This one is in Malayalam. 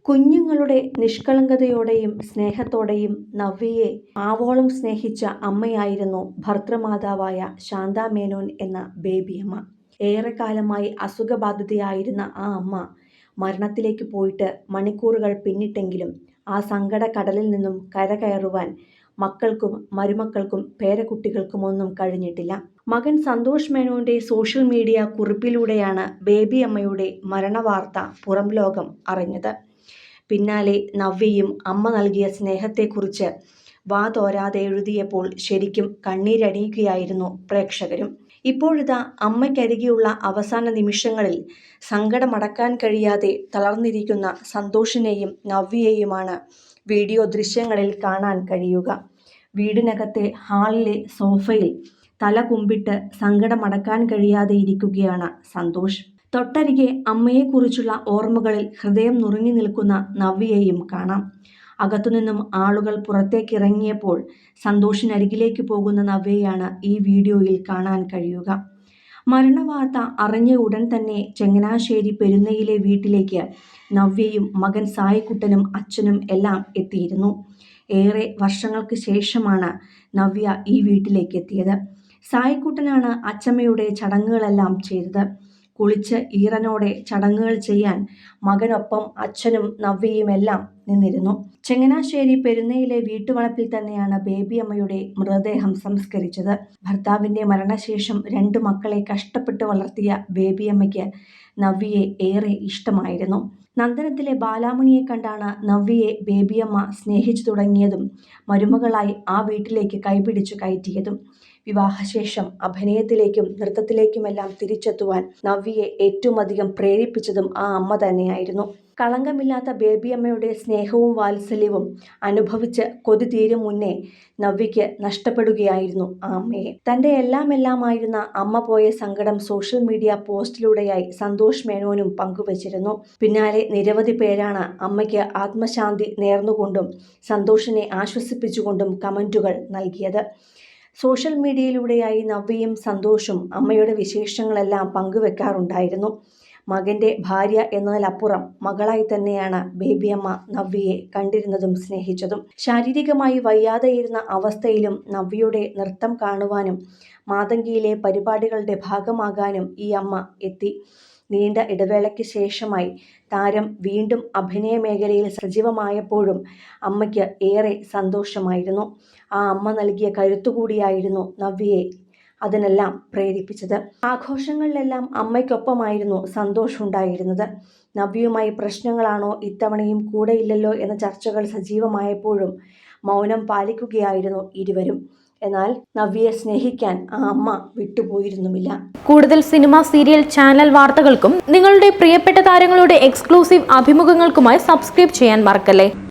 കുഞ്ഞുങ്ങളുടെ നിഷ്കളങ്കതയോടെയും സ്നേഹത്തോടെയും നവ്യയെ ആവോളം സ്നേഹിച്ച അമ്മയായിരുന്നു ഭർതൃമാതാവായ ശാന്താ മേനോൻ എന്ന ബേബിയമ്മ. ഏറെക്കാലമായി അസുഖബാധിതയായിരുന്ന ആ അമ്മ മരണത്തിലേക്ക് പോയിട്ട് മണിക്കൂറുകൾ പിന്നിട്ടെങ്കിലും ആ സങ്കടക്കടലിൽ നിന്നും കരകയറുവാൻ മക്കൾക്കും മരുമക്കൾക്കും പേരക്കുട്ടികൾക്കുമൊന്നും കഴിഞ്ഞിട്ടില്ല. മകൻ സന്തോഷ് മേനോന്റെ സോഷ്യൽ മീഡിയ കുറിപ്പിലൂടെയാണ് ബേബിയമ്മയുടെ മരണവാർത്ത പുറം ലോകം അറിഞ്ഞത്. പിന്നാലെ നവ്യയും അമ്മ നൽകിയ സ്നേഹത്തെക്കുറിച്ച് വാതോരാതെ എഴുതിയപ്പോൾ ശരിക്കും കണ്ണീരണിയുകയായിരുന്നു പ്രേക്ഷകരും. ഇപ്പോഴിതാ അമ്മയ്ക്കരികെയുള്ള അവസാന നിമിഷങ്ങളിൽ സങ്കടമടക്കാൻ കഴിയാതെ തളർന്നിരിക്കുന്ന സന്തോഷിനെയും നവ്യയെയുമാണ് വീഡിയോ ദൃശ്യങ്ങളിൽ കാണാൻ കഴിയുക. വീടിനകത്തെ ഹാളിലെ സോഫയിൽ തല കുമ്പിട്ട് സങ്കടമടക്കാൻ കഴിയാതെ ഇരിക്കുകയാണ് സന്തോഷ്. തൊട്ടരികെ അമ്മയെക്കുറിച്ചുള്ള ഓർമ്മകളിൽ ഹൃദയം നുറുങ്ങി നിൽക്കുന്ന നവ്യയെയും കാണാം. അകത്തുനിന്നും ആളുകൾ പുറത്തേക്കിറങ്ങിയപ്പോൾ സന്തോഷിനരികിലേക്ക് പോകുന്ന നവ്യയാണ് ഈ വീഡിയോയിൽ കാണാൻ കഴിയുക. മരണവാർത്ത അറിഞ്ഞ ഉടൻ തന്നെ ചങ്ങനാശ്ശേരി പെരുന്നയിലെ വീട്ടിലേക്ക് നവ്യയും മകൻ സായിക്കുട്ടനും അച്ഛനും എല്ലാം എത്തിയിരുന്നു. ഏറെ വർഷങ്ങൾക്ക് ശേഷമാണ് നവ്യ ഈ വീട്ടിലേക്ക് എത്തിയത്. സായിക്കുട്ടനാണ് അച്ചമ്മയുടെ ചടങ്ങുകളെല്ലാം ചെയ്തത്. കുളിച്ച് ഈറനോടെ ചടങ്ങുകൾ ചെയ്യാൻ മകനൊപ്പം അച്ഛനും നവ്യയുമെല്ലാം നിന്നിരുന്നു. ചങ്ങനാശ്ശേരി പെരുന്നയിലെ വീട്ടുവളപ്പിൽ തന്നെയാണ് ബേബിയമ്മയുടെ മൃതദേഹം സംസ്കരിച്ചത്. ഭർത്താവിന്റെ മരണശേഷം 2 മക്കളെ കഷ്ടപ്പെട്ട് വളർത്തിയ ബേബിയമ്മയ്ക്ക് നവ്യയെ ഏറെ ഇഷ്ടമായിരുന്നു. നന്ദനത്തിലെ ബാലാമണിയെ കണ്ടാണ് നവ്യയെ ബേബിയമ്മ സ്നേഹിച്ചു തുടങ്ങിയതും മരുമകളായി ആ വീട്ടിലേക്ക് കൈപിടിച്ചു കയറ്റിയതും. വിവാഹശേഷം അഭിനയത്തിലേക്കും നൃത്തത്തിലേക്കുമെല്ലാം തിരിച്ചെത്തുവാൻ നവ്യയെ ഏറ്റവുമധികം പ്രേരിപ്പിച്ചതും ആ അമ്മ തന്നെയായിരുന്നു. കളങ്കമില്ലാത്ത ബേബിയമ്മയുടെ സ്നേഹവും വാത്സല്യവും അനുഭവിച്ച് കൊതി തീരും മുന്നേ നവ്യയ്ക്ക് നഷ്ടപ്പെടുകയായിരുന്നു ആ അമ്മയെ. തൻ്റെ എല്ലാമായിരുന്ന അമ്മ പോയ സങ്കടം സോഷ്യൽ മീഡിയ പോസ്റ്റിലൂടെയായി സന്തോഷ് മേനോനും പങ്കുവച്ചിരുന്നു. പിന്നാലെ നിരവധി പേരാണ് അമ്മയ്ക്ക് ആത്മശാന്തി നേർന്നുകൊണ്ടും സന്തോഷിനെ ആശ്വസിപ്പിച്ചുകൊണ്ടും കമന്റുകൾ നൽകിയത്. സോഷ്യൽ മീഡിയയിലൂടെയായി നവ്യയും സന്തോഷും അമ്മയുടെ വിശേഷങ്ങളെല്ലാം പങ്കുവെക്കാറുണ്ടായിരുന്നു. മകന്റെ ഭാര്യ എന്നതിലപ്പുറം മകളായി തന്നെയാണ് ബേബിയമ്മ നവ്യയെ കണ്ടിരുന്നതും സ്നേഹിച്ചതും. ശാരീരികമായി വയ്യാതെയിരുന്ന അവസ്ഥയിലും നവ്യയുടെ നൃത്തം കാണുവാനും മാതങ്കിയിലെ പരിപാടികളുടെ ഭാഗമാകാനും ഈ അമ്മ എത്തി. നീണ്ട ഇടവേളയ്ക്ക് ശേഷമായി താരം വീണ്ടും അഭിനയ മേഖലയിൽ സജീവമായപ്പോഴും അമ്മയ്ക്ക് ഏറെ സന്തോഷമായിരുന്നു. ആ അമ്മ നൽകിയ കരുത്തുകൂടിയായിരുന്നു നവ്യയെ അതിനെല്ലാം പ്രേരിപ്പിച്ചത്. ആഘോഷങ്ങളിലെല്ലാം അമ്മയ്ക്കൊപ്പമായിരുന്നു സന്തോഷ് ഉണ്ടായിരുന്നത്. നവ്യയുമായി പ്രശ്നങ്ങളാണോ ഇത്തവണയും കൂടെയില്ലല്ലോ എന്ന ചർച്ചകൾ സജീവമായപ്പോഴും മൗനം പാലിക്കുകയായിരുന്നു ഇരുവരും. എന്നാൽ നവ്യയെ സ്നേഹിക്കാൻ ആ അമ്മ വിട്ടുപോയിരുന്നുമില്ല. കൂടുതൽ സിനിമ, സീരിയൽ, ചാനൽ വാർത്തകൾക്കും നിങ്ങളുടെ പ്രിയപ്പെട്ട താരങ്ങളുടെ എക്സ്ക്ലൂസീവ് അഭിമുഖങ്ങൾക്കുമായി സബ്സ്ക്രൈബ് ചെയ്യാൻ മറക്കല്ലേ.